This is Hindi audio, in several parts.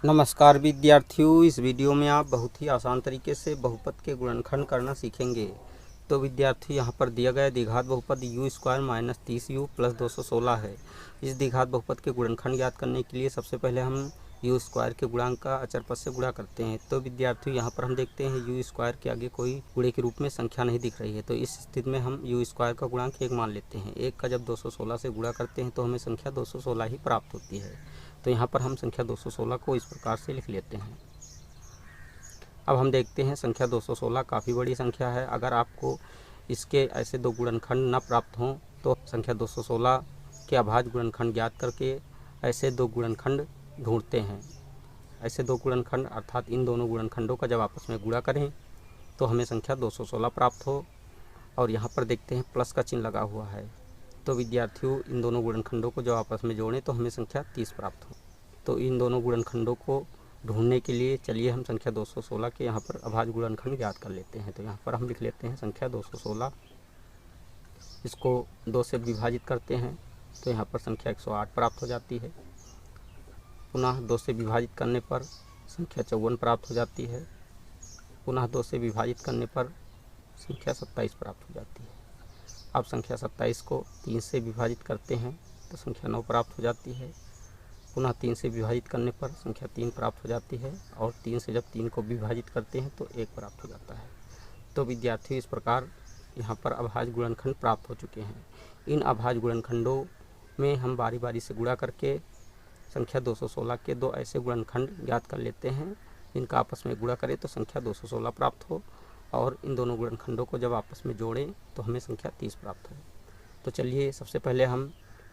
नमस्कार विद्यार्थियों, इस वीडियो में आप बहुत ही आसान तरीके से बहुपद के गुणनखंड करना सीखेंगे। तो विद्यार्थियों, यहाँ पर दिया गया द्विघात बहुपद u square minus 30u plus 216 है। इस द्विघात बहुपद के गुणनखंड ज्ञात करने के लिए सबसे पहले हम u स्क्वायर के गुणांक का अचर पद से गुणा करते हैं। तो विद्यार्थियों, यहाँ पर हम देखते हैं u स्क्वायर के आगे कोई गुणे के रूप में संख्या नहीं दिख रही है। तो इस स्थिति में हम u स्क्वायर का गुणांक 1 मान लेते हैं। 1 का जब 216 से गुणा करते हैं तो हमें संख्या 216 ही प्राप्त होती है। तो यहाँ पर हम संख्या 216 को इस प्रकार से लिख लेते हैं। अब हम देखते हैं संख्या 216 काफ़ी बड़ी संख्या है। अगर आपको इसके ऐसे दो गुणनखंड न प्राप्त हों तो संख्या 216 के अभाज्य गुणनखंड ज्ञात करके ऐसे दो गुणनखंड ढूंढते हैं। ऐसे दो गुणनखंड अर्थात इन दोनों गुणनखंडों का जब आपस में गुणा करें तो हमें संख्या 216 प्राप्त हो। और यहाँ पर देखते हैं प्लस का चिन्ह लगा हुआ है। तो विद्यार्थियों, इन दोनों गुणनखंडों को जब आपस में जोड़ें तो हमें संख्या 30 प्राप्त हो। तो इन दोनों गुणनखंडों को ढूंढने के लिए चलिए हम संख्या 216 के यहाँ पर अभाज्य गुणनखंड ज्ञात कर लेते हैं। तो यहाँ पर हम लिख लेते हैं संख्या 216। इसको 2 से विभाजित करते हैं तो यहाँ पर संख्या 108 प्राप्त हो जाती है। पुनः 2 से विभाजित करने पर संख्या 54 प्राप्त हो जाती है। पुनः 2 से विभाजित करने पर संख्या 27 प्राप्त हो जाती है। अब संख्या 27 को 3 से विभाजित करते हैं तो संख्या 9 प्राप्त हो जाती है। पुनः 3 से विभाजित करने पर संख्या 3 प्राप्त हो जाती है। और 3 से जब 3 को विभाजित करते हैं तो 1 प्राप्त हो जाता है। तो विद्यार्थियों, इस प्रकार यहाँ पर अभाज्य गुणनखंड प्राप्त हो चुके हैं। इन अभाज्य गुणनखंडों में हम बारी बारी से गुणा करके संख्या 216 के दो ऐसे गुणनखंड ज्ञात कर लेते हैं जिनका आपस में गुणा करें तो संख्या 216 प्राप्त हो। और इन दोनों गुणनखंडों को जब आपस में जोड़ें तो हमें संख्या 30 प्राप्त हो। तो चलिए सबसे पहले हम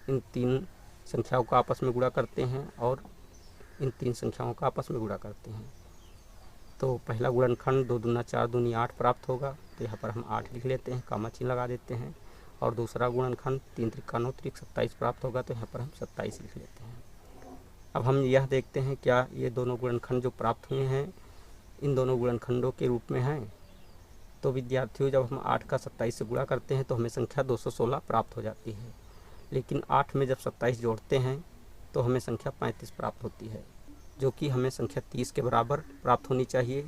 इन 3 संख्याओं का आपस में गुणा करते हैं और इन 3 संख्याओं का आपस में गुणा करते हैं। तो पहला गुणनखंड 2 दूना 4 दूनी 8 प्राप्त होगा। तो यहाँ पर हम 8 लिख लेते हैं, कामा चिन्ह लगा देते हैं। और दूसरा गुणनखंड 3 त्रिका 9 त्रिक 27 प्राप्त होगा। तो यहाँ पर हम 27 लिख लेते हैं। अब हम यह देखते हैं क्या ये दोनों गुणनखंड जो प्राप्त हुए हैं इन दोनों गुणनखंडों के रूप में हैं। तो विद्यार्थियों, जब हम 8 का 27 से गुणा करते हैं तो हमें संख्या 216 प्राप्त हो जाती है। लेकिन 8 में जब 27 जोड़ते हैं तो हमें संख्या 35 प्राप्त होती है, जो कि हमें संख्या 30 के बराबर प्राप्त होनी चाहिए।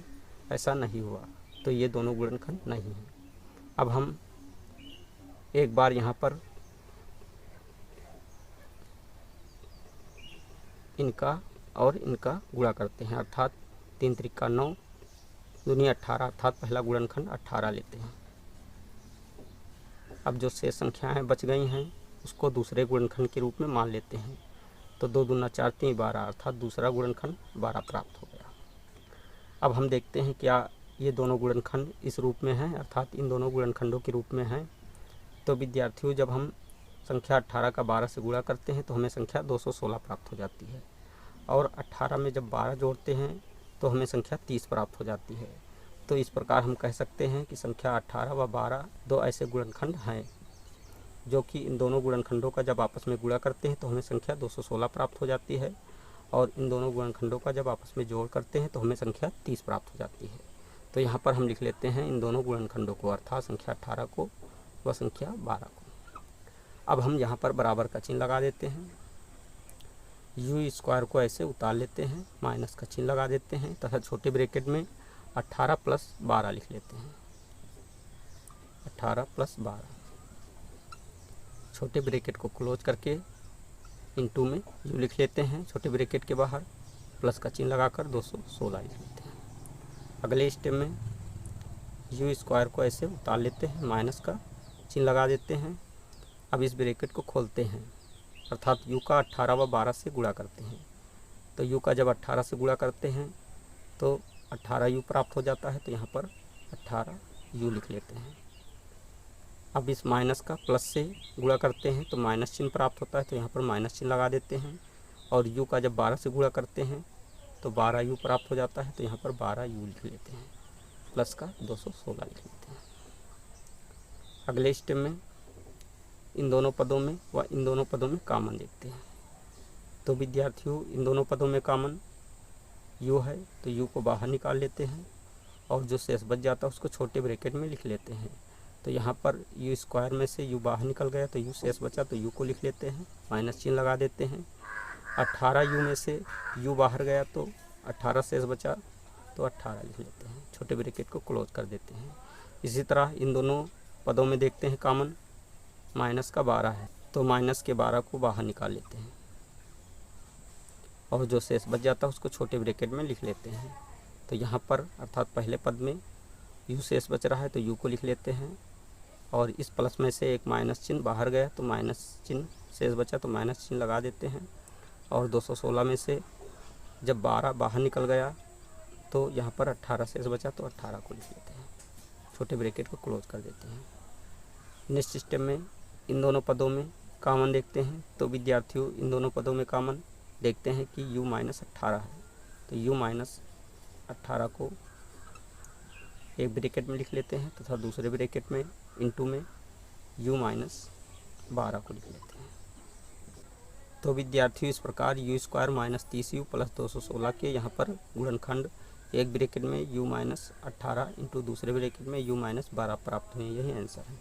ऐसा नहीं हुआ, तो ये दोनों गुणनखंड नहीं हैं। अब हम एक बार यहाँ पर इनका और इनका गुणा करते हैं, अर्थात 3 त्रिका 9 दूनी 18 अर्थात पहला गुणनखंड 18 लेते हैं। अब जो शेष संख्याएँ बच गई हैं उसको दूसरे गुणनखंड के रूप में मान लेते हैं। तो 2 दूना 4 3 12 अर्थात दूसरा गुणनखंड 12 प्राप्त हो गया। अब हम देखते हैं क्या ये दोनों गुणनखंड इस रूप में हैं, अर्थात इन दोनों गुणनखंडों के रूप में हैं। तो विद्यार्थियों, जब हम संख्या 18 का 12 से गुणा करते हैं तो हमें संख्या 216 प्राप्त हो जाती है। और 18 में जब 12 जोड़ते हैं तो हमें संख्या 30 प्राप्त हो जाती है। तो इस प्रकार हम कह सकते हैं कि संख्या 18 व 12 दो ऐसे गुणनखंड हैं जो कि इन दोनों गुणनखंडों का जब आपस में गुणा करते हैं तो हमें संख्या 216 प्राप्त हो जाती है। और इन दोनों गुणनखंडों का जब आपस में जोड़ करते हैं तो हमें संख्या 30 प्राप्त हो जाती है। तो यहाँ पर हम लिख लेते हैं इन दोनों गुणनखंडों को, अर्थात संख्या 18 को व संख्या 12 को। अब हम यहाँ पर बराबर का चिन्ह लगा देते हैं। u स्क्वायर को ऐसे उतार लेते हैं, माइनस का चिन्ह लगा देते हैं तथा छोटे ब्रैकेट में 18 प्लस 12 लिख लेते हैं। 18 प्लस 12, छोटे ब्रैकेट को क्लोज करके इनटू में u लिख लेते हैं, छोटे ब्रैकेट के बाहर प्लस का चिन्ह लगाकर 216 लिख लेते हैं। अगले स्टेप में u स्क्वायर को ऐसे उतार लेते हैं, माइनस का चिन्ह लगा देते हैं। अब इस ब्रैकेट को खोलते हैं, अर्थात u का 18 व 12 से गुणा करते हैं। तो u का जब 18 से गुणा करते हैं तो 18u प्राप्त हो जाता है। तो यहाँ पर 18u लिख लेते हैं। अब इस माइनस का प्लस से गुणा करते हैं तो माइनस चिन्ह प्राप्त होता है। तो यहाँ पर माइनस चिन्ह लगा देते हैं। और u का जब 12 से गुणा करते हैं तो 12u प्राप्त हो जाता है। तो यहाँ पर 12u लिख लेते हैं, प्लस का 216 लिख लेते हैं। अगले स्टेप में इन दोनों पदों में व इन दोनों पदों में कॉमन देखते हैं। तो विद्यार्थियों, इन दोनों पदों में कॉमन u है तो u को बाहर निकाल लेते हैं और जो शेष बच जाता है उसको छोटे ब्रैकेट में लिख लेते हैं। तो यहाँ पर u स्क्वायर में से u बाहर निकल गया तो u शेष बचा तो u को लिख लेते हैं, माइनस चिन्ह लगा देते हैं। 18u में से u बाहर गया तो 18 शेष बचा तो 18 लिख लेते हैं, छोटे ब्रैकेट को क्लोज कर देते हैं। इसी तरह इन दोनों पदों में देखते हैं कॉमन माइनस का 12 है, तो माइनस के 12 को बाहर निकाल लेते हैं और जो शेष बच जाता है उसको छोटे ब्रैकेट में लिख लेते हैं। तो यहाँ पर अर्थात पहले पद में u शेष बच रहा है तो u को लिख लेते हैं और इस प्लस में से एक माइनस चिन्ह बाहर गया तो माइनस चिन्ह शेष बचा तो माइनस चिन्ह लगा देते हैं और 216 में से जब 12 बाहर निकल गया तो यहाँ पर 18 शेष बचा तो 18 को लिख लेते हैं, छोटे ब्रैकेट को क्लोज कर देते हैं। नेक्स्ट सिस्टम में इन दोनों पदों में कॉमन देखते हैं, तो विद्यार्थियों इन दोनों पदों में कॉमन देखते हैं कि u माइनस 18 है, तो u माइनस 18 को एक ब्रैकेट में लिख लेते हैं तथा दूसरे ब्रैकेट में इनटू में u माइनस 12 को लिख लेते हैं। तो विद्यार्थियों इस प्रकार u square minus 30u plus 216 के यहाँ पर गुणनखंड एक ब्रैकेट में u माइनस 18 इंटू दूसरे ब्रैकेट में u माइनस 12 प्राप्त हुए। यही आंसर है।